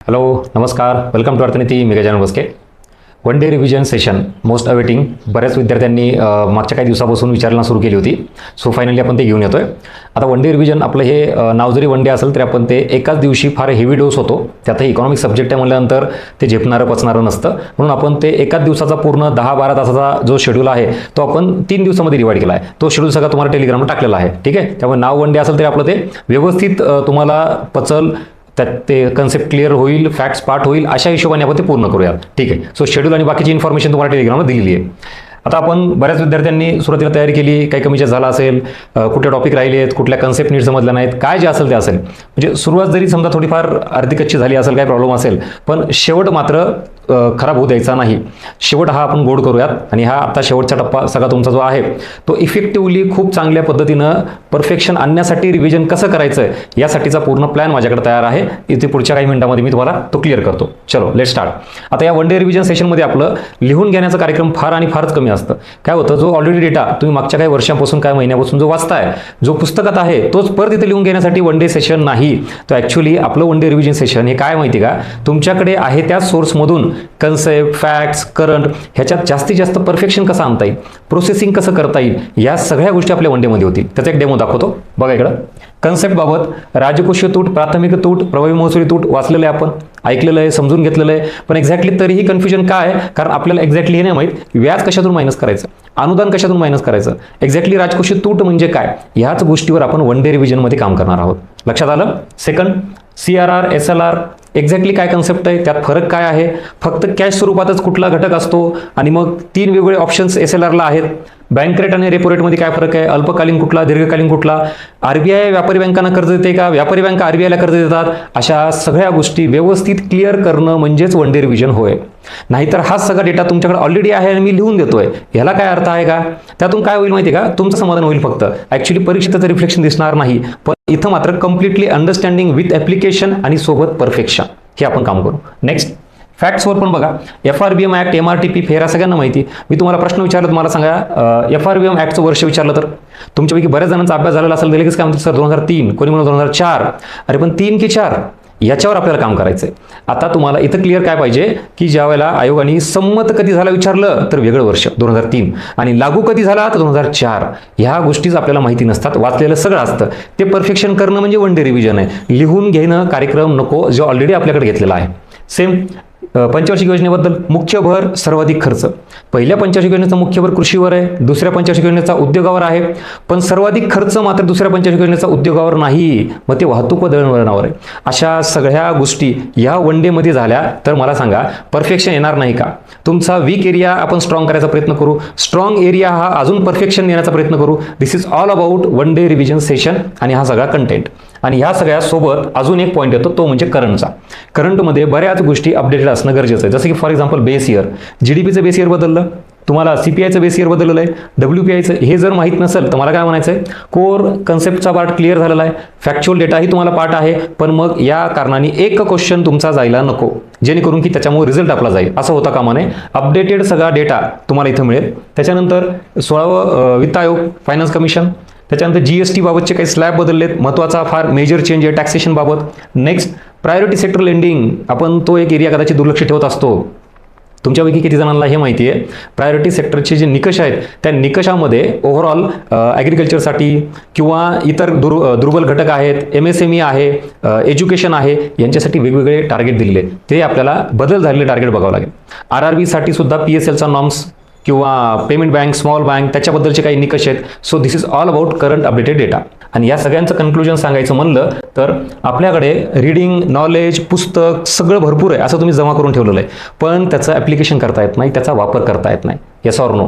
Hello नमस्कार, welcome to Arthaniti. मी Gajanan Baske. One day revision session most awaiting. बऱ्याच विद्यार्थ्यांनी मागच्या काही दिवसापासून विचारायला सुरू केली होती. सो फायनली आपण ते घेऊन येतोय. आता वन डे रिव्हिजन आपलं हे नाव जरी वन डे असेल तरी आपण ते एकाच दिवशी फार हेवी डोस होतो. त्यातही इकॉनॉमिक सब्जेक्ट आहे म्हटल्यानंतर ते झेपणारं पचणारं नसतं. म्हणून आपण ते एकाच दिवसाचा पूर्ण 10-12 तासाचा जो शेड्यूल आहे तो आपण 3 दिवसामध्ये डिवाइड केला आहे. तो शेड्यूल सगळा तुम्हाला टेलिग्रामवर टाकलेला आहे. ठीक आहे. त्यामुळे नाव वन डे असेल तरी आपलं ते व्यवस्थित तुम्हाला पचल, त्यात ते कन्सेप्ट क्लिअर होईल, फॅक्ट्स पार्ट होईल, अशा हिशोबाने आपण ते पूर्ण करूयात. ठीक आहे. सो शेड्यूल आणि बाकीची इन्फॉर्मेशन तुम्हाला टेलिग्रामवर दिलेली आहे. आता आपण बऱ्याच विद्यार्थ्यांनी सुरुवातीला तयारी केली, काही कमी जास्त झाला असेल, कुठले टॉपिक राहिले आहेत, कुठल्या कन्सेप्ट नीट समजल्या नाहीत, काय जे असेल ते असेल. म्हणजे सुरुवात जरी समजा थोडीफार अर्धी कच्ची झाली असेल, काय प्रॉब्लेम असेल, पण शेवट मात्र खराब होऊ द्यायचा नाही. शेवट हा आपण गोड करूयात. आणि हा आता शेवटचा टप्पा सगळा तुमचा जो आहे तो इफेक्टिव्हली खूप चांगल्या पद्धतीनं परफेक्शन आणण्यासाठी रिव्हिजन कसं करायचं यासाठीचा पूर्ण प्लॅन माझ्याकडे तयार आहे. इथे पुढच्या काही मिनिटांमध्ये मी तुम्हाला तो क्लिअर करतो. चलो लेट स्टार्ट. आता या वन डे रिव्हिजन सेशनमध्ये आपलं लिहून घेण्याचा कार्यक्रम फार आणि फारच कमी असतं. काय होतं, जो ऑलरेडी डेटा तुम्ही मागच्या काही वर्षांपासून, काही महिन्यापासून जो वाचताय, जो पुस्तकात आहे तोच परत इथे लिहून घेण्यासाठी वन डे सेशन नाही. तर ॲक्च्युली आपलं वन डे रिव्हिजन सेशन हे काय माहिती का, तुमच्याकडे आहे त्या सोर्समधून कन्सेप्ट, फॅक्ट्स, करंट ह्याच्यात जास्तीत जास्त परफेक्शन कसं आणता येईल, प्रोसेसिंग कसं करता येईल, या सगळ्या गोष्टी आपल्या वन डेमध्ये होतील. त्याचा एक डेमो दाखवतो. बघा इकडं. कन्सेप्ट बाबत राजकोषीय तूट, प्राथमिक तूट, प्रभावी महसुली तूट वाचलेलं आहे, आपण ऐकलेलं आहे, समजून घेतलेलं आहे. पण एक्झॅक्टली तरीही कन्फ्युजन काय, कारण आपल्याला एक्झॅक्टली हे नाही माहीत व्याज कशातून मायनस करायचं, अनुदान कशातून मायनस करायचं, एक्झॅक्टली राजकोषीय तूट म्हणजे काय, ह्याच गोष्टीवर आपण वन डे रिव्हिजनमध्ये काम करणार आहोत. लक्षात आलं. सेकंड, CRR, SLR एक्झॅक्टली काय कन्सेप्ट आहे, त्यात फरक काय आहे, फक्त कॅश स्वरूपातच कुठला घटक असतो, आणि मग 3 वेगवेगळे ऑप्शन्स SLRला आहेत. बँक रेट आणि रेपो रेटमध्ये काय फरक आहे, अल्पकालीन कुठला, दीर्घकालीन कुठला, RBI व्यापारी बँकांना कर्ज देते का, व्यापारी बँका RBIला कर्ज देतात, अशा सगळ्या गोष्टी व्यवस्थित क्लिअर करणं म्हणजेच वन डे रिव्हिजन होय. नाहीतर हा सगळा डेटा तुमच्याकडे ऑलरेडी आहे आणि मी लिहून देतोय, ह्याला काय अर्थ आहे का? त्यातून काय होईल माहिती आहे का, तुमचं समाधान होईल फक्त. ॲक्च्युली परीक्षेचं रिफ्लेक्शन दिसणार नाही, पण इथं मात्र कम्प्लिटली अंडरस्टँडिंग विथ ॲप्लिकेशन आणि सोबत परफेक्शन हे आपण काम करू. नेक्स्ट, फॅक्ट्सवर पण बघा. FRBM ॲक्ट, MRTP, फेरा सगळ्यांना माहिती. मी तुम्हाला प्रश्न विचारला, तुम्हाला सांगा FRBM ॲक्टचं वर्ष विचारलं तर तुमच्यापैकी बऱ्याच जणांचा अभ्यास झालेला असेल, लगेच काय म्हणतात सर 2003, कोणी म्हणून 2004. अरे पण 3 की 4 याच्यावर आपल्याला काम करायचं आहे. आता तुम्हाला इथं क्लिअर काय पाहिजे की ज्या वेळेला आयोगाने संमत कधी झाला विचारलं तर वेगळं वर्ष 2003, आणि लागू कधी झाला तर 2004. ह्या गोष्टीच आपल्याला माहिती नसतात. वाचलेलं सगळं असतं. ते परफेक्शन करणं म्हणजे वन डे रिव्हिजन आहे. लिहून घेणं कार्यक्रम नको, जो ऑलरेडी आपल्याकडे घेतलेला आहे. सेम पंचवार्षिक योजनेबद्दल मुख्य भर सर्वाधिक खर्च. पहिल्या पंचवार्षिक योजनेचा मुख्य भर कृषीवर आहे, दुसऱ्या पंचवार्षिक योजनेचा उद्योगावर आहे, पण सर्वाधिक खर्च मात्र दुसऱ्या पंचवार्षिक योजनेचा उद्योगावर नाही, मग ते वाहतूक व दळणवळणावर आहे. अशा सगळ्या गोष्टी या वन डेमध्ये झाल्या तर मला सांगा परफेक्शन येणार नाही का? तुमचा वीक एरिया आपण स्ट्रॉंग करायचा प्रयत्न करू, स्ट्रॉंग एरिया हा अजून परफेक्शन येण्याचा प्रयत्न करू. This is all about one day revision session आणि हा सगळा कंटेंट. आणि ह्या सगळ्यासोबत अजून एक पॉईंट येतो, तो म्हणजे करंटचा. करंटमध्ये बऱ्याच गोष्टी अपडेटेड असणं गरजेचं आहे. जसं की फॉर एक्झाम्पल बेस इयर, GDPचं बेस इयर बदललं, तुम्हाला CPIचं बेस इयर बदललं आहे, WPIचं हे जर माहीत नसेल तर मला काय म्हणायचं आहे, कोर कन्सेप्टचा पार्ट क्लिअर झालेला आहे, फॅक्च्युअल डेटाही तुम्हाला पार्ट आहे, पण मग या कारणाने एक क्वेश्चन तुमचा जायला नको, जेणेकरून की त्याच्यामुळे रिझल्ट आपला जाईल, असं होता कामा नये. अपडेटेड सगळा डेटा तुम्हाला इथं मिळेल. त्याच्यानंतर 16वं वित्त आयोग, फायनान्स कमिशन, त्याच्यानंतर GST बाबतचे काही स्लॅब बदललेत, महत्त्वाचा फार मेजर चेंज आहे टॅक्सेशन बाबत. नेक्स्ट, प्रायोरिटी सेक्टर लेंडिंग, आपण तो एक एरिया कदाचित दुर्लक्ष ठेवत असतो. तुमच्यापैकी किती जणांना हे माहिती आहे, प्रायोरिटी सेक्टरचे जे निकष आहेत त्या निकषामध्ये ओव्हरऑल ॲग्रिकल्चरसाठी किंवा इतर दुर्बल घटक आहेत, MSME आहे, एज्युकेशन आहे, यांच्यासाठी वेगवेगळे टार्गेट दिलेले आहेत. ते आपल्याला बदल झालेले टार्गेट बघावं लागेल. RRB साठी सुद्धा PSLचा नॉर्म्स किंवा पेमेंट बँक, स्मॉल बँक, त्याच्याबद्दलचे काही निकष आहेत. So this is all about current updated data. आणि या सगळ्यांचं कन्क्लुजन सांगायचं म्हणलं तर आपल्याकडे रीडिंग, नॉलेज, पुस्तक सगळं भरपूर आहे, असं तुम्ही जमा करून ठेवलेलं आहे, पण त्याचं ॲप्लिकेशन करता येत नाही, त्याचा वापर करता येत नाही. Yes or no?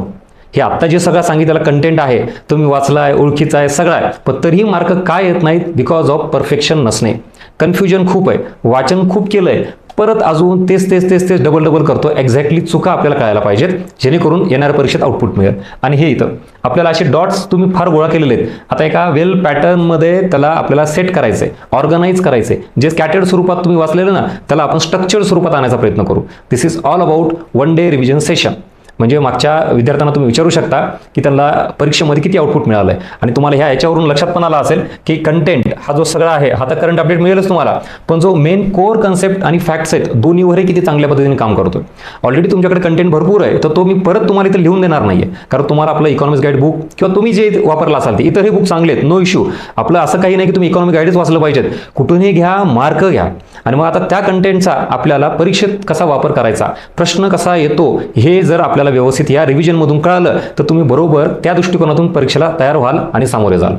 हे आत्ता जे सगळं सांगितलेलं कंटेंट आहे तुम्ही वाचला आहे, ओळखीचा आहे, सगळं आहे, पण तरीही मार्क काय येत नाहीत? बिकॉज ऑफ परफेक्शन नसणे. कन्फ्युजन खूप आहे, वाचन खूप केलं आहे, परत अजून तेच डबल करतो. एक्झॅक्टली चुका आपल्याला कळायला पाहिजेत, जेणेकरून येणाऱ्या परीक्षेत आउटपुट मिळेल. आणि हे इथं आपल्याला असे डॉट्स तुम्ही फार गोळा केलेले आहेत. आता एका वेल पॅटर्नमध्ये त्याला आपल्याला सेट करायचं आहे, ऑर्गनाईज करायचं आहे. जे स्कॅटर्ड स्वरूपात तुम्ही वाचलेलं ना, त्याला आपण स्ट्रक्चर्ड स्वरूपात आणायचा प्रयत्न करू. This is all about one day revision session. म्हणजे मागच्या विद्यार्थ्यांना तुम्ही विचारू शकता की त्यांना परीक्षेमध्ये किती आउटपुट मिळालं आहे, आणि तुम्हाला याच्यावरून लक्षात पण आलं असेल की कंटेंट हा जो सगळा आहे हा तर करंट अपडेट मिळेलच तुम्हाला, पण जो मेन कोर कन्सेप्ट आणि फॅक्ट्स आहेत दोन्हीवरही किती चांगल्या पद्धतीने काम करतो. ऑलरेडी तुमच्याकडे कंटेंट भरपूर आहे, तर तो मी परत तुम्हाला इथे लिहून देणार नाहीये, कारण तुम्हाला आपलं इकॉनॉमिक्स गाईड बुक किंवा तुम्ही जे वापरला असाल ते इतरही बुक चांगले आहेत, नो इश्यू. आपलं असं काही नाही की तुम्ही इकॉनॉमिक गाईडच वाचलं पाहिजेत, कुठूनही घ्या, मार्क घ्या. आणि मग आता त्या कंटेंटचा आपल्याला परीक्षेत कसा वापर करायचा, प्रश्न कसा येतो, हे जर आपल्याला व्यवस्थित या रिव्हिजनमधून कळालं तर तुम्ही बरोबर त्या दृष्टिकोनातून परीक्षेला तयार व्हाल आणि सामोरे जाल.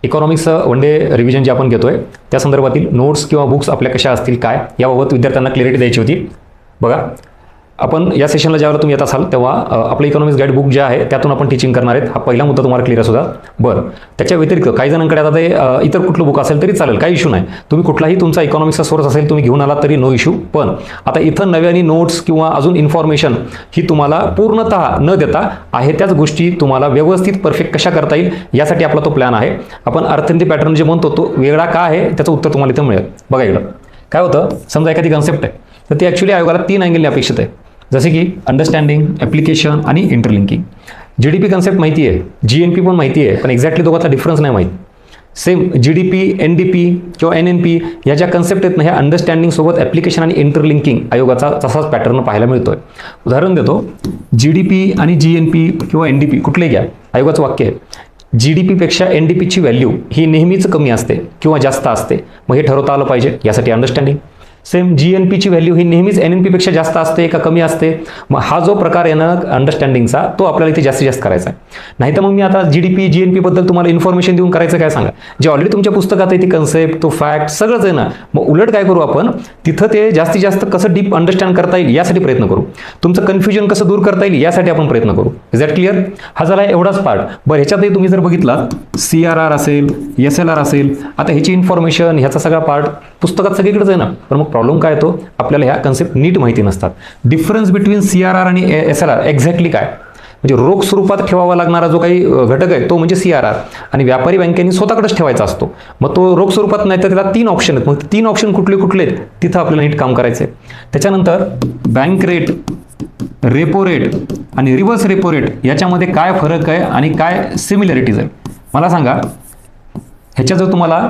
इकॉनॉमिक्स वन डे रिव्हिजन जे आपण घेतोय त्या संदर्भातील नोट्स किंवा बुक्स आपल्या कशा असतील काय याबाबत विद्यार्थ्यांना क्लॅरिटी द्यायची होती. बघा, आपण या सेशनला ज्यावेळेला तुम्ही येत असाल तेव्हा आपलं इकॉनॉमिक्स गाईड बुक जे आहे त्यातून आपण टीचिंग करणार आहेत. हा पहिला मुद्दा तुम्हाला क्लिअर असू द्या. बरं, त्याच्या व्यतिरिक्त काही जणांकडे आता ते इतर कुठलं बुक असेल तरी चालेल, काही इश्यू नाही. तुम्ही कुठलाही तुमचा इकॉनॉमिक्सचा सोर्स असेल तुम्ही घेऊन आला तरी नो इश्यू. पण आता इथं नव्याने नोट्स किंवा अजून इन्फॉर्मेशन ही तुम्हाला पूर्णतः न देता आहे त्याच गोष्टी तुम्हाला व्यवस्थित परफेक्ट कशा करता येईल यासाठी आपला तो प्लॅन आहे. आपण अर्थनीती पॅटर्न जे म्हणतो तो वेगळा का आहे त्याचं उत्तर तुम्हाला इथं मिळेल. बघा, इकडं काय होतं, समजा एखादी कन्सेप्ट आहे तर ती ॲक्च्युली आयोगाला 3 अँगलने अपेक्षित आहे, जसे की अंडरस्टँडिंग, ॲप्लिकेशन आणि इंटरलिंकिंग. GDP कन्सेप्ट माहिती आहे, GNP पण माहिती आहे, पण एक्झॅक्टली दोघांचा डिफरन्स नाही माहीत. सेम GDP, NDP किंवा NNP या ज्या कन्सेप्ट आहेत ना, ह्या अंडरस्टँडिंग सोबत ॲप्लिकेशन आणि इंटरलिंकिंग आयोगाचा तसाच पॅटर्न पाहायला मिळतोय. उदाहरण देतो, GDP आणि GNP किंवा NDP कुठले घ्या, आयोगाचं वाक्य आहे GDP पेक्षा NDPची व्हॅल्यू ही नेहमीच कमी असते किंवा जास्त असते, मग हे ठरवता आलं पाहिजे, यासाठी अंडरस्टँडिंग. सेम GNPची व्हॅल्यू ही नेहमीच NNP पेक्षा जास्त असते का कमी असते, मग हा जो प्रकार आहे ना अंडरस्टँडिंगचा तो आपल्याला इथे जास्तीत जास्त करायचा आहे. नाही तर मग मी आता GDP GNP बद्दल तुम्हाला इन्फॉर्मेशन देऊन करायचं काय सांगा, जे ऑलरेडी तुमच्या पुस्तकात आहे ती कन्सेप्ट, तो फॅक्ट सगळंच आहे ना. मग उलट काय करू आपण, तिथं ते जास्तीत जास्त कसं डीप अंडरस्टँड करता येईल यासाठी प्रयत्न करू, तुमचं कन्फ्युजन कसं दूर करता येईल यासाठी आपण प्रयत्न करू. Is that clear? हा झाला एवढाच पार्ट. बरं, ह्याच्यातही तुम्ही जर बघितलात CRR असेल, SLR असेल, आता ह्याची इन्फॉर्मेशन ह्याचा सगळा पार्ट पुस्तकात सगळीकडेच आहे ना. पण मग प्रॉब्लेम काय येतो, आपल्याला ह्या कन्सेप्ट नीट माहिती नसतात. डिफरन्स बिटवीन CRR आणि SLR एक्झॅक्टली काय, म्हणजे रोख स्वरूपात ठेवावा लागणारा जो काही घटक आहे तो म्हणजे CRR, आणि व्यापारी बँकेने स्वतःकडेच ठेवायचा असतो. मग तो रोख स्वरूपात नाही तर त्याला 3 ऑप्शन आहेत. मग 3 ऑप्शन कुठले कुठले आहेत तिथं आपल्याला नीट काम करायचं आहे. त्याच्यानंतर बँक रेट, रेपो रेट आणि रिव्हर्स रेपो रेट याच्यामध्ये काय फरक आहे आणि काय सिमिलॅरिटीज आहे मला सांगा. ह्याच्या जर तुम्हाला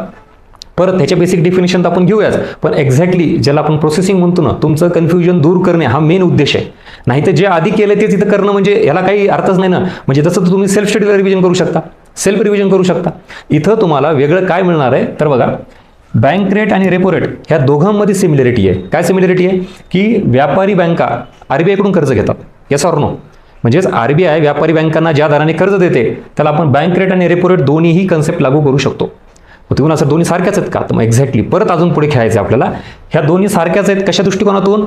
परत ह्याच्या बेसिक डेफिनेशन तर आपण घेऊयाच, पण एक्झॅक्टली ज्याला आपण प्रोसेसिंग म्हणतो ना, तुमचं कन्फ्युजन दूर करणे हा मेन उद्देश आहे. नाही तर जे आधी केलं तेच इथं करणं म्हणजे ह्याला काही अर्थच नाही ना. म्हणजे जसं तुम्ही सेल्फ स्टडीला रिव्हिजन करू शकता, सेल्फ रिव्हिजन करू शकता, इथं तुम्हाला वेगळं काय मिळणार आहे तर बघा, बँक रेट आणि रेपो रेट ह्या दोघांमध्ये सिमिलॅरिटी आहे. काय सिमिलॅरिटी आहे की व्यापारी बँका RBI कडून कर्ज घेतात, येस ऑर नो. म्हणजेच RBI व्यापारी बँकांना ज्या दराने कर्ज देते त्याला आपण बँक रेट आणि रेपो रेट दोन्हीही कन्सेप्ट लागू करू शकतो. मग तुम्ही असं दोन्ही सारख्याच आहेत का, तर मग एक्झॅक्टली परत अजून पुढे खेळायचं आपल्याला. ह्या दोन्ही सारख्याच आहेत कशा दृष्टिकोनातून,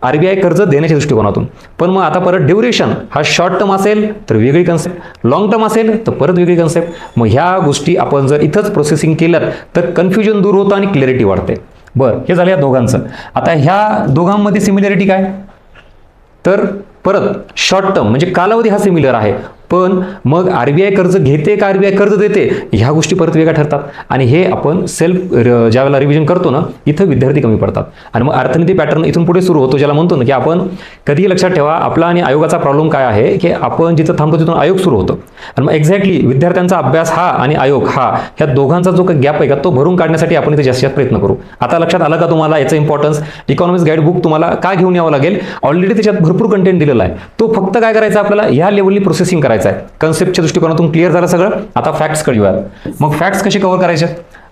RBI कर्ज देण्याच्या दृष्टिकोनातून. पण मग आता परत ड्युरेशन हा शॉर्ट टर्म असेल तर वेगळी कन्सेप्ट, लॉंग टर्म असेल तर परत वेगळी कन्सेप्ट. मग ह्या गोष्टी आपण जर इथंच प्रोसेसिंग केल्यात तर कन्फ्युजन दूर होतं आणि क्लॅरिटी वाढते. बरं, हे झालं या दोघांचं. आता ह्या दोघांमध्ये सिमिलॅरिटी काय तर परत शॉर्ट टर्म म्हणजे कालावधी हा सिमिलर आहे, पण मग RBI कर्ज घेते का RBI कर्ज देते ह्या गोष्टी परत वेगळ्या ठरतात. आणि हे आपण सेल्फ ज्यावेळेला रिव्हिजन करतो ना इथं विद्यार्थी कमी पडतात. आणि मग अर्थनीती पॅटर्न इथून पुढे सुरू होतो, ज्याला म्हणतो ना की आपण कधीही लक्षात ठेवा आपला आणि आयोगाचा प्रॉब्लेम काय आहे की आपण जिथं थांबतो तिथून आयोग सुरू होतो. आणि मग एक्झॅक्टली विद्यार्थ्यांचा अभ्यास हा आणि आयोग हा ह्या दोघांचा जो काही गॅप आहे का तो भरून काढण्यासाठी आपण इथे जास्तीत जास्त प्रयत्न करू. आता लक्षात आलं का तुम्हाला याचं इम्पॉर्टन्स? इकॉनॉमिक्स गाईड बुक तुम्हाला का घेऊन यावं लागेल, ऑलरेडी त्याच्यात भरपूर कंटेंट दिलेला आहे. तो फक्त काय करायचा आपल्याला ह्या लेवलनी प्रोसेसिंग करायचं आहे. कन्सेप्टच्या दृष्टिकोनातून क्लिअर झालं सगळं. आता फॅक्ट्स कळूयात. मग फॅक्ट्स कसे कव्हर करायचे,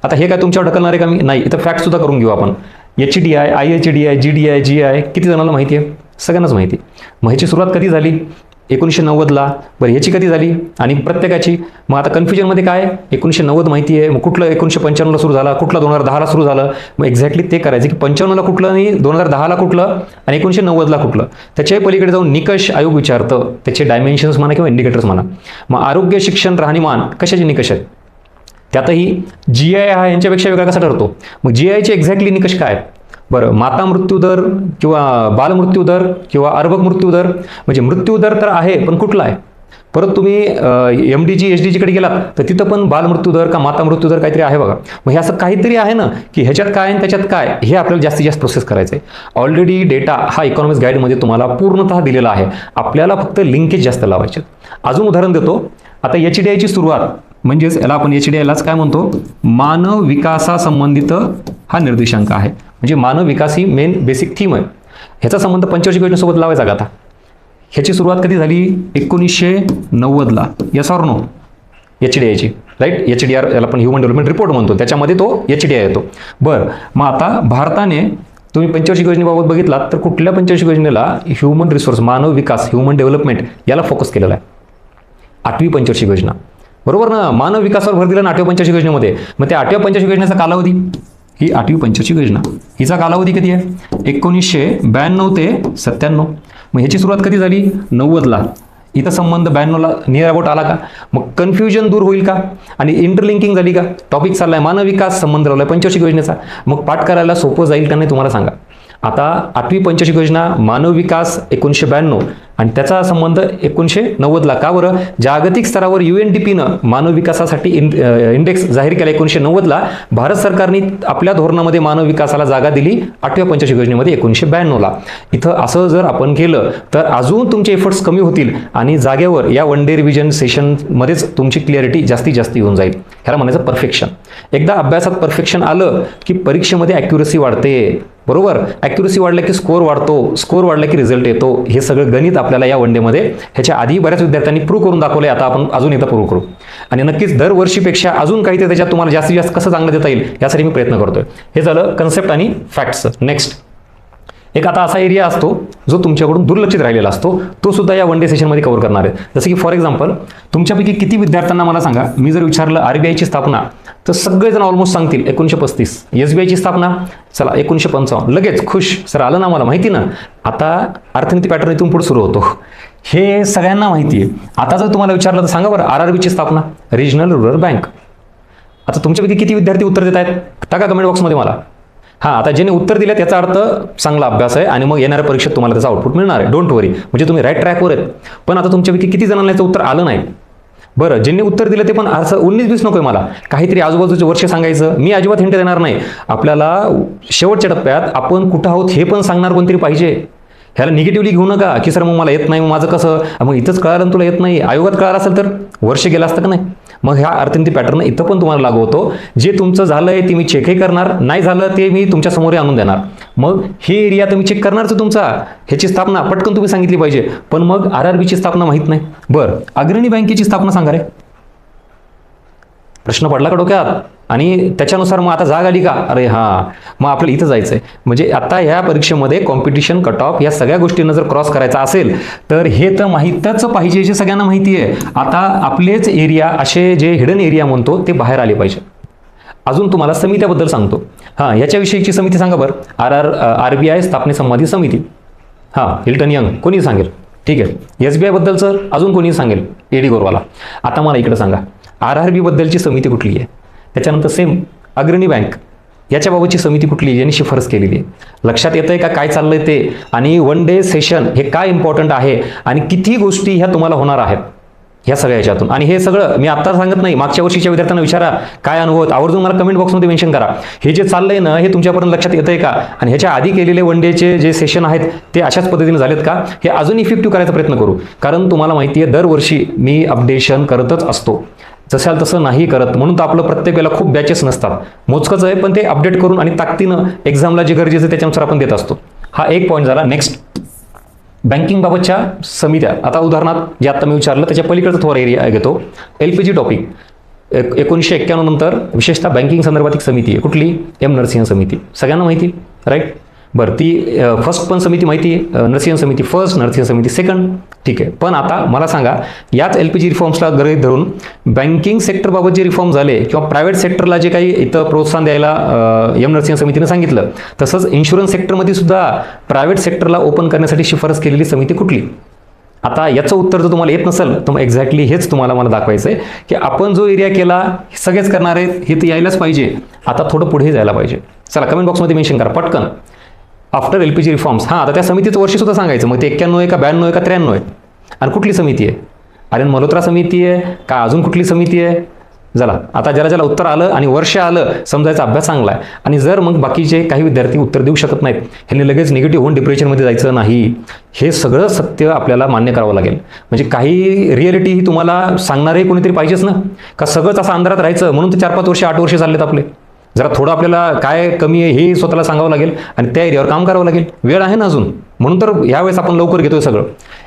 आता हे काय तुमच्यावर ढकलणार आहे का मी, नाही, इथं फॅक्ट सुद्धा करून घेऊ आपण. HDI, IHDI, GDI, GI किती जणांना माहिती आहे, सगळ्यांनाच माहिती आहे. मग ह्याची सुरुवात कधी झाली 1990ला. बरं, ह्याची कधी झाली आणि प्रत्येकाची. मग आता कन्फ्युजनमध्ये काय 1990 माहिती आहे, मग कुठलं 1995ला सुरू झाला, कुठलं 2010ला सुरू झालं. मग एक्झॅक्टली ते करायचं की 95ला कुठलं आणि 2010ला कुठलं आणि 1990ला कुठलं. त्याच्याही पलीकडे जाऊन निकष आयोग विचारतं, त्याचे डायमेन्शन्स म्हणा किंवा इंडिकेटर्स म्हणा. मग आरोग्य, शिक्षण, राहणीमान कशाचे निकष आहेत, त्यातही GI हा यांच्यापेक्षा वेगळा कसा ठरतो. मग GIचे एक्झॅक्टली निकष काय आहेत. बरं, माता मृत्यूदर किंवा बालमृत्यूदर किंवा अर्भक मृत्यूदर, म्हणजे मृत्यूदर तर आहे पण कुठला आहे, परत तुम्ही MDG HDGकडे गेलात तर तिथं पण बालमृत्यूदर का माता मृत्यूदर काहीतरी आहे बघा. मग हे असं काहीतरी आहे ना की ह्याच्यात काय आणि त्याच्यात काय हे आपल्याला जास्तीत जास्त प्रोसेस करायचं आहे. ऑलरेडी डेटा हा इकॉनॉमिक्स गाईडमध्ये तुम्हाला पूर्णतः दिलेला आहे, आपल्याला फक्त लिंकेज जास्त लावायचे. अजून उदाहरण देतो. आता HDIची सुरुवात म्हणजेच याला आपण HDIलाच काय म्हणतो, मानव विकासासंबंधित हा निर्देशांक आहे. म्हणजे मानव विकास ही मेन बेसिक थीम आहे. ह्याचा संबंध पंचवार्षिक योजनेसोबत लावायचा का आता? ह्याची सुरुवात कधी झाली? 1990ला. Yes or no? HDIची राईट. HDR याला आपण ह्युमन डेव्हलपमेंट रिपोर्ट म्हणतो, त्याच्यामध्ये तो HDI येतो. बरं, मग आता भारताने तुम्ही पंचवार्षिक योजनेबाबत बघितलात तर कुठल्या पंचवार्षिक योजनेला ह्युमन रिसोर्स, मानव विकास, ह्युमन डेव्हलपमेंट याला फोकस केलेला आहे? 8वी पंचवार्षिक योजना, बरोबर ना. मानव विकासावर भर दिला ना 8व्या पंचवार्षिक योजनेमध्ये. मग त्या 8व्या पंचवार्षिक योजनेचा कालावधी, ही 8वी पंचवार्षिक योजना, हिचा कालावधी कधी आहे? 1992 ते 97. मग ह्याची सुरुवात कधी झाली? 90ला. इथं संबंध 92ला नियर अबाउट आला का? मग कन्फ्युजन दूर होईल का? आणि इंटरलिंकिंग झाली का? टॉपिक चाललाय मानव विकास, संबंध लावलाय पंचवार्षिक योजनेचा, मग पाठ करायला सोपं जाईल का नाही तुम्हाला सांगा. आता 8वी पंचवार्षिक योजना, मानव विकास 1992 आणि त्याचा संबंध 1990ला. का बरं? जागतिक स्तरावर UNDPनं मानव विकासासाठी इंडेक्स जाहीर केला 1990ला. भारत सरकारने आपल्या धोरणामध्ये मानव विकासाला जागा दिली 8व्या पंचवार्षिक योजनेमध्ये 1992ला. इथं असं जर आपण केलं तर अजून तुमचे एफर्ट्स कमी होतील आणि जागेवर या वन डे रिव्हिजन सेशनमध्येच तुमची क्लिअरिटी जास्तीत जास्त येऊन जाईल. ह्याला म्हणायचं परफेक्शन. एकदा अभ्यासात परफेक्शन आलं की परीक्षेमध्ये ॲक्युरसी वाढते, बरोबर. ॲक्युरसी वाढला की स्कोर वाढतो, स्कोर वाढला की रिझल्ट येतो. हे सगळं गणित आपल्याला या वन डेमध्ये ह्याच्या आधी बऱ्याच विद्यार्थ्यांनी प्रूव्ह करून दाखवले. आता आपण अजून इथं प्रूव्ह करू आणि नक्कीच दरवर्षीपेक्षा अजून काही त्याच्यात तुम्हाला जास्तीत जास्त कसं चांगलं देता येईल यासाठी मी प्रयत्न करतोय. हे झालं कन्सेप्ट आणि फॅक्ट्स. नेक्स्ट एक आता असा एरिया असतो जो तुमच्याकडून दुर्लक्षित राहिलेला असतो, तो सुद्धा या वन डे सेशनमध्ये कव्हर करणार आहे. जसं की फॉर एक्झाम्पल, तुमच्यापैकी किती विद्यार्थ्यांना मला सांगा, मी जर विचारलं RBIची स्थापना तर सगळेजण ऑलमोस्ट सांगतील 1935. SBIची स्थापना चला 1955. लगेच खुश, सर आलं ना, मला माहिती ना. आता अर्थनीती पॅटर्न इथून पुढे सुरू होतो, हे सगळ्यांना माहिती आहे. आता जर तुम्हाला विचारलं तर सांगा बरं, RRBची स्थापना, रिजनल रुरल बँक. आता तुमच्यापैकी किती विद्यार्थी उत्तर देत आहेत? टाका कमेंट बॉक्समध्ये मला. हां, आता ज्याने उत्तर दिलं त्याचा अर्थ चांगला अभ्यास आहे आणि मग येणाऱ्या परीक्षेत तुम्हाला त्याचा आउटपुट मिळणार आहे. डोंट वरी, म्हणजे तुम्ही राईट ट्रॅकवर आहेत. पण आता तुमच्यापैकी किती जणांना याचं उत्तर आलं नाही? बरं, ज्यांनी उत्तर दिलं ते पण असं 19-20 नको आहे मला, काहीतरी आजूबाजूचे वर्ष सांगायचं. मी अजिबात हिंट देणार नाही. आपल्याला शेवटच्या टप्प्यात आपण कुठं आहोत हे पण सांगणार कोणतरी पाहिजे. ह्याला निगेटिव्हली घेऊ नका की सर मग मला येत नाही, मग माझं कसं, मग इथंच कळालं तुला येत नाही, आयोगात कळालं असेल तर वर्ष गेलं असतं का नाही. मग ह्या अर्थनीती पॅटर्न इथं पण तुम्हाला लागू होतो. जे तुमचं झालंय ते मी चेकही करणार, नाही झालं ते मी तुमच्या समोर आणून देणार. मग हे एरिया तुम्ही चेक करणारच तुमचा, ह्याची स्थापना पटकन तुम्ही सांगितली पाहिजे. पण मग RRBची स्थापना माहीत नाही. बरं, अग्रणी बँकेची स्थापना सांगा रे. प्रश्न पडला का डोक्यात? आणि त्याच्यानुसार मग आता जाग आली का? अरे हां, मग आपल्याला इथं जायचं आहे. म्हणजे आता ह्या परीक्षेमध्ये कॉम्पिटिशन, कट ऑफ या सगळ्या गोष्टींना जर क्रॉस करायचा असेल तर हे तर माहीतच पाहिजे, जे सगळ्यांना माहिती आहे. आता आपलेच एरिया असे जे हिडन एरिया म्हणतो ते बाहेर आले पाहिजे. अजून तुम्हाला समित्याबद्दल सांगतो. हां, याच्याविषयीची समिती सांगा बरं. RBI स्थापनेसंबंधी समिती. हां, हिल्टन यंग, कोणी सांगेल? ठीक आहे. SBI बद्दलचं अजून कोणी सांगेल? AD गोरवाला. आता मला इकडे सांगा, RRB बद्दलची समिती कुठली आहे? त्याच्यानंतर सेम अग्रणी बँक याच्याबाबतची समिती कुठली आहे, यांनी शिफारस केलेली आहे? लक्षात येतंय का काय चाललंय ते? आणि वन डे सेशन हे काय इम्पॉर्टंट आहे आणि किती गोष्टी ह्या तुम्हाला होणार आहेत ह्या सगळ्या ह्याच्यातून. आणि हे सगळं मी आत्ता सांगत नाही, मागच्या वर्षीच्या विद्यार्थ्यांना विचारा काय अनुभव, आवर्जून मला कमेंट बॉक्समध्ये मेन्शन करा. हे जे चाललंय ना हे तुमच्यापर्यंत लक्षात येतंय का? आणि ह्याच्या आधी केलेले वन डेचे जे सेशन आहेत ते अशाच पद्धतीने झालेत का? हे अजून इफेक्टिव्ह करायचा प्रयत्न करू. कारण तुम्हाला माहिती आहे दरवर्षी मी अपडेशन करतच असतो. जशाल तसं नाही करत, म्हणून तर आपलं प्रत्येक वेळेला खूप बॅचेस नसतात, मोजकंच आहे, पण ते अपडेट करून आणि ताकदीनं एक्झामला जे गरजेचं त्याच्यानुसार आपण देत असतो. हा एक पॉईंट झाला. नेक्स्ट, बँकिंगबाबतच्या समित्या. आता उदाहरणार्थ जे आता मी विचारलं त्याच्या पलीकडचा थोडा एरिया घेतो. LPG टॉपिक 1991 नंतर विशेषतः बँकिंग संदर्भात एक समिती आहे. कुठली? M. नरसिंह समिती. सगळ्यांना माहिती, राईट? बरं, ती फर्स्ट पण समिती माहिती आहे, नरसिंह समिती फर्स्ट, नरसिंह समिती सेकंड. ठीक आहे. पण आता मला सांगा, याच LPG रिफॉर्म्सला गृहीत धरून बँकिंग सेक्टरबाबत जे रिफॉर्म झाले किंवा प्रायव्हेट सेक्टरला जे काही इथं प्रोत्साहन द्यायला M. नरसिंह समितीने सांगितलं, तसंच इन्शुरन्स सेक्टरमध्ये सुद्धा प्रायव्हेट सेक्टरला ओपन करण्यासाठी शिफारस केलेली समिती कुठली? आता याचं उत्तर जर तुम्हाला येत नसेल तर मग एक्झॅक्टली हेच तुम्हाला मला दाखवायचं आहे की आपण जो एरिया केला हे सगळेच करणार आहेत, हे तर यायलाच पाहिजे. आता थोडं पुढे जायला पाहिजे. चला कमेंट बॉक्समध्ये मेन्शन करा पटकन. After LPG reforms. हां, आता त्या समितीचं वर्ष सुद्धा सांगायचं. मग ते 91 आहे का 92 आहे का 93 आहे? आणि कुठली समिती आहे? अरे मल्होत्रा समिती आहे का अजून कुठली समिती आहे? झाला. आता ज्याला उत्तर आलं आणि वर्ष आलं समजायचा अभ्यास चांगला आहे. आणि जर मग बाकीचे काही विद्यार्थी उत्तर देऊ शकत नाहीत, ह्यांनी लगेच निगेटिव्ह होऊन डिप्रेशनमध्ये जायचं नाही. हे सगळं सत्य आपल्याला मान्य करावं लागेल. म्हणजे काही रिॲलिटी ही तुम्हाला सांगणारे कोणीतरी पाहिजेच ना, का सगळंच असं अंधारात राहायचं म्हणून ते 4-5 वर्ष 8 वर्ष चाललेत आपले. जरा थोडं आपल्याला काय कमी आहे हे स्वतःला सांगावं लागेल आणि त्या एरियावर काम करावं लागेल. वेळ आहे ना अजून, म्हणून तर यावेळेस आपण लवकर घेतोय सगळं.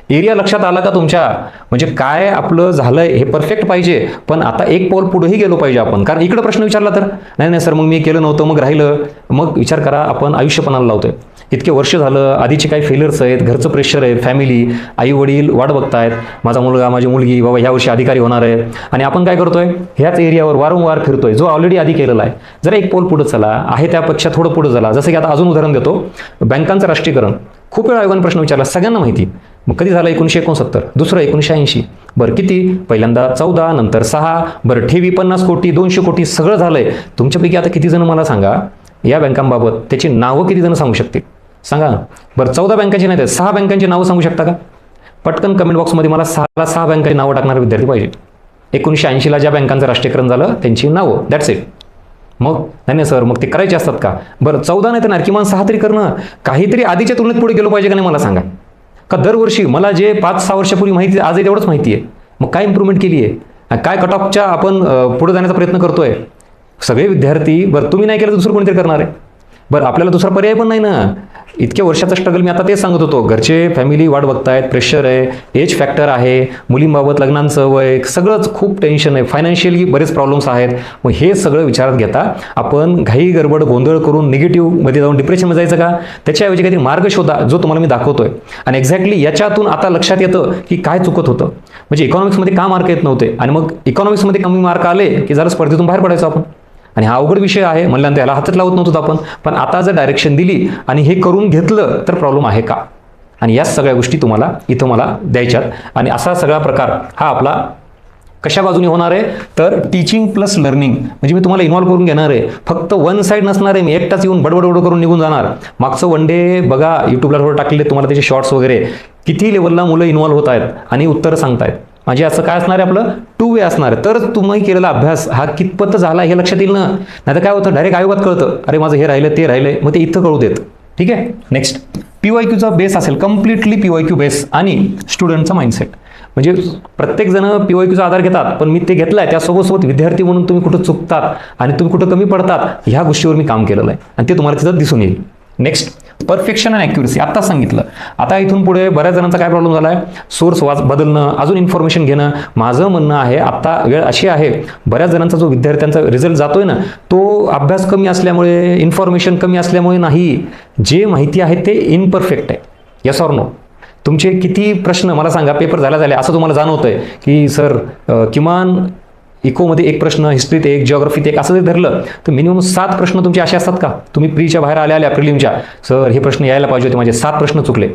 एरिया लक्षात आला का तुमच्या? म्हणजे काय आपलं झालंय हे परफेक्ट पाहिजे, पण आता एक पाऊल पुढेही गेलो पाहिजे आपण. कारण इकडे प्रश्न विचारला तर नाही सर मग मी केलं नव्हतं मग राहिलं. मग विचार करा, आपण आयुष्यपणाला लावतोय. इतके वर्ष झालं, आधीचे काही फेलियर्स आहेत, घरचं प्रेशर आहे, फॅमिली, आई वडील वाट बघतायत, माझा मुलगा माझी मुलगी बाबा ह्या वर्षी अधिकारी होणार आहे. आणि आपण काय करतोय, ह्याच एरियावर वारंवार फिरतोय जो ऑलरेडी आधी केलेला आहे. जरा एक पाऊल पुढे चला, आहे त्यापेक्षा थोडं पुढे चला. जसं की आता अजून उदाहरण देतो, बँकांचं राष्ट्रीयकरण. खूप वेळा आयोगाने प्रश्न विचारला, सगळ्यांना माहिती. मग कधी झालं? 1969. दुसरं 1980. बरं किती? पहिल्यांदा 14, नंतर 6. बरं ठेवी 50 कोटी, 200 कोटी सगळं झालंय. तुमच्यापैकी आता किती जण मला सांगा या बँकांबाबत त्याची नावं किती जण सांगू शकतील? सांगा. बरं 14 बँकांची नाही, 6 बँकांची नावं सांगू शकता का? पटकन कमेंट बॉक्समध्ये मला 6 बँकांची नावं टाकणारे विद्यार्थी पाहिजे. 1980ला ज्या बँकांचं राष्ट्रीयकरण झालं त्यांची नावं, दॅट्स इट. मग नाही सर मग ते करायचे असतात का? बरं 14 नाही तर किमान 6 तरी करणं. काहीतरी आधीच्या तुलनेत पुढे गेलो पाहिजे का नाही मला सांगा. का दरवर्षी मला जे 5-6 वर्षापूर्वी माहिती आज तेवढंच माहिती आहे, मग काय इम्प्रूव्हमेंट केली आहे? काय कट ऑफच्या आपण पुढे जाण्याचा प्रयत्न करतोय सगळे विद्यार्थी? बरं तुम्ही नाही केलं दुसरं कोणीतरी करणार आहे. बरं आपल्याला दुसरा पर्याय पण नाही ना. इतक्या वर्षाचा स्ट्रगल मी आता तेच सांगत होतो. घरचे फॅमिली वाट बघतायत, प्रेशर आहे, एज फॅक्टर आहे, मुलींबाबत लग्नांचं वय, सगळंच खूप टेन्शन आहे, फायनान्शियली बरेच प्रॉब्लेम्स आहेत. मग हे सगळं विचारात घेता आपण घाई गडबड गोंधळ करून निगेटिव्हमध्ये जाऊन डिप्रेशनमध्ये जायचं का? त्याच्याऐवजी काहीतरी मार्ग शोधा जो तुम्हाला मी दाखवतोय. आणि एक्झॅक्टली याच्यातून आता लक्षात येतं की काय चुकत होतं. म्हणजे इकॉनॉमिक्समध्ये का मार्क येत नव्हते आणि मग इकॉनॉमिक्समध्ये कमी मार्क आले की जरा स्पर्धेतून बाहेर पडायचो आपण. आणि हा अवघड विषय आहे म्हणल्यानंतर याला हातच लावत नव्हतो आपण. पण आता जर डायरेक्शन दिली आणि हे करून घेतलं तर प्रॉब्लेम आहे का? आणि याच सगळ्या गोष्टी तुम्हाला इथं मला द्यायच्यात. आणि असा सगळा प्रकार हा आपला कशा बाजूने होणार आहे तर टीचिंग प्लस लर्निंग. म्हणजे मी तुम्हाला इन्व्हॉल्व करून घेणार आहे. फक्त वन साईड नसणार आहे, मी एकटाच येऊन बडबड करून निघून जाणार. मागचं वन डे बघा, यूट्यूबला थोडं टाकलेले तुम्हाला त्याचे शॉर्ट्स वगैरे, किती लेवलला मुलं इन्व्हॉल्व होत आहेत आणि उत्तरं सांगतायत. म्हणजे असं काय असणार आहे, आपलं 2 वे असणार आहे. तर तुम्ही केलेला अभ्यास हा कितपत झाला हे लक्षात येईल ना. नाही तर काय होतं, डायरेक्ट आयोगात कळतं अरे माझं हे राहिलं ते राहिलंय, मग ते इथं कळू देत. ठीक आहे. नेक्स्ट PYQचा बेस असेल, कम्प्लिटली PYQ बेस आणि स्टुडंटचा माइंडसेट. म्हणजे प्रत्येक जण PYQचा आधार घेतात, पण मी ते घेतलाय त्यासोबत विद्यार्थी म्हणून तुम्ही कुठं चुकतात आणि तुम्ही कुठं कमी पडतात ह्या गोष्टीवर मी काम केलेलं आहे आणि ते तुम्हाला तिथं दिसून येईल. Next perfection and accuracy. आत्ता सांगितलं. आता इथून पुढे बऱ्याच जणांचा काय प्रॉब्लेम झाला आहे, सोर्स बदलणं, अजून इन्फॉर्मेशन घेणं. माझं म्हणणं आहे आत्ता वेळ अशी आहे, बऱ्याच जणांचा जो विद्यार्थ्यांचा रिझल्ट जातोय ना तो अभ्यास कमी असल्यामुळे, इन्फॉर्मेशन कमी असल्यामुळे नाही, जे माहिती आहे ते इनपरफेक्ट आहे. Yes or no? तुमचे किती प्रश्न मला सांगा पेपर झाले असं तुम्हाला जाणवतंय की सर किमान इकोमध्ये 1 प्रश्न, हिस्ट्रीत 1, जिओग्राफीत 1 असं जर धरलं तर मिनिमम 7 प्रश्न तुमचे असे असतात का? तुम्ही प्रीच्या बाहेर आल्या प्रिलिमच्या, सर हे प्रश्न यायला पाहिजे होते, माझे 7 प्रश्न चुकले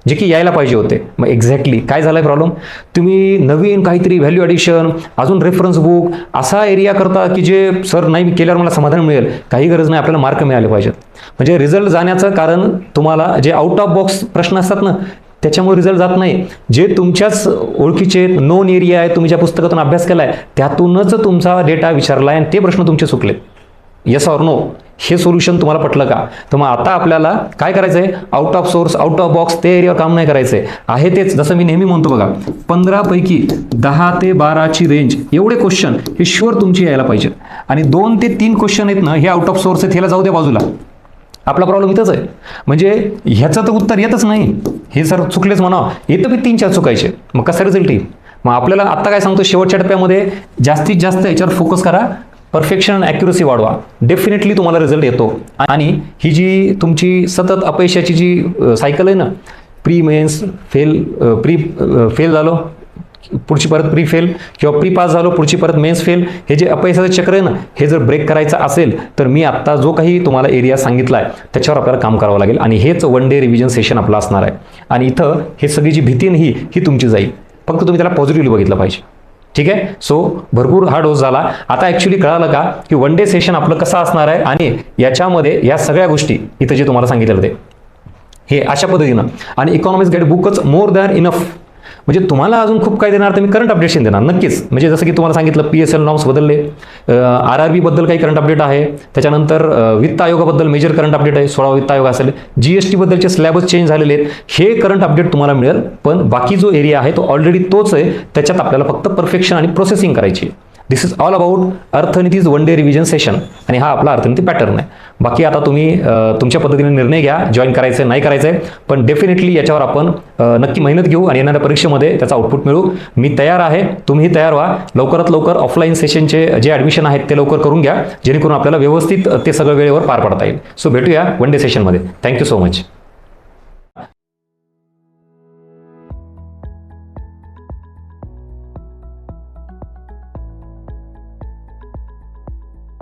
जे की यायला पाहिजे होते. मग एक्झॅक्टली काय झालं प्रॉब्लेम? तुम्ही नवीन काहीतरी व्हॅल्यू ॲडिशन, अजून रेफरन्स बुक असा एरिया करता की जे सर नाही मी केल्यावर मला समाधान मिळेल. काही गरज नाही, आपल्याला मार्क मिळाले पाहिजेत. म्हणजे रिझल्ट जाण्याचं कारण तुम्हाला जे आउट ऑफ बॉक्स प्रश्न असतात ना त्याच्यामुळे रिझल्ट जात नाही. जे तुमच्याच ओळखीचे नोन एरिया आहे, तुम्ही ज्या पुस्तकातून अभ्यास केला आहे त्यातूनच तुमचा डेटा विचारला आहे आणि ते प्रश्न तुमचे चुकले. Yes or no? हे सोल्युशन तुम्हाला पटलं का? तर मग आता आपल्याला काय करायचं आहे, out of source, out of box ते एरियावर काम नाही करायचं आहे तेच. जसं मी नेहमी म्हणतो बघा, 15 पैकी 10 ते 12ची रेंज एवढे क्वेश्चन हे शुअर तुमची यायला पाहिजे. आणि 2 ते 3 क्वेश्चन आहेत ना हे आउट ऑफ सोर्स आहेत, ह्याला जाऊ द्या बाजूला. आपला प्रॉब्लेम इथंच आहे. म्हणजे ह्याचं तर उत्तर येतच नाही, हे सर चुकलेच म्हणा, येतं बी 3-4 चुकायचे, मग कसा रिझल्ट येईल? मग आपल्याला आत्ता काय सांगतो, शेवटच्या टप्प्यामध्ये जास्तीत जास्त याच्यावर फोकस करा, परफेक्शन आणि ॲक्युरसी वाढवा, डेफिनेटली तुम्हाला रिझल्ट येतो. आणि ही जी तुमची सतत अपयशाची जी सायकल आहे ना, प्री मेन्स फेल झालो, पुढची परत प्री फेल, किंवा प्री पास झालो पुढची परत मेन्स फेल, हे जे अपयशाचं चक्र आहे ना हे जर ब्रेक करायचं असेल तर मी आत्ता जो काही तुम्हाला एरिया सांगितला आहे त्याच्यावर आपल्याला काम करावं लागेल. आणि हेच 1 डे रिव्हिजन सेशन आपलं असणार आहे. आणि इथं हे सगळी जी भीती नाही ही तुमची जाईल, फक्त तुम्ही त्याला पॉझिटिव्हली बघितलं पाहिजे. ठीक आहे. सो भरपूर हा डोस झाला. आता ॲक्च्युली कळालं का की 1 डे सेशन आपलं कसं असणार आहे आणि याच्यामध्ये या सगळ्या गोष्टी इथं जे तुम्हाला सांगितलेलं ते हे अशा पद्धतीनं. आणि इकॉनॉमिक्स गाईड बुकच मोर दॅन इनफ. म्हणजे तुम्हाला अजून खूप काय देणार तर मी करंट अपडेशन देणार नक्कीच. म्हणजे जसं की तुम्हाला सांगितलं PSL नॉर्म्स बदलले, RRB बद्दल काही करंट अपडेट आहे, त्याच्यानंतर वित्त आयोगाबद्दल मेजर करंट अपडेट आहे, 16वा वित्त आयोग असेल, GST बद्दलचे स्लॅबच चेंज झालेले आहेत. हे करंट अपडेट तुम्हाला मिळेल, पण बाकी जो एरिया आहे तो ऑलरेडी तोच आहे, त्याच्यात आपल्याला फक्त परफेक्शन आणि प्रोसेसिंग करायची आहे. This is all about Arthaniti's one day revision session, आणि हा आपला अर्थनीती पॅटर्न आहे. बाकी आता तुम्ही तुमच्या पद्धतीने निर्णय घ्या, जॉईन करायचं नाही करायचं आहे, पण डेफिनेटली याच्यावर आपण नक्की मेहनत घेऊ आणि येणाऱ्या परीक्षेमध्ये त्याचा आउटपुट मिळू. मी तयार आहे, तुम्ही तयार व्हा. लवकरात लवकर ऑफलाईन सेशनचे जे ॲडमिशन आहेत ते लवकर करून घ्या, जेणेकरून आपल्याला व्यवस्थित ते सगळं वेळेवर पार पाडता येईल. सो भेटूया वन डे सेशनमध्ये. Thank you so much.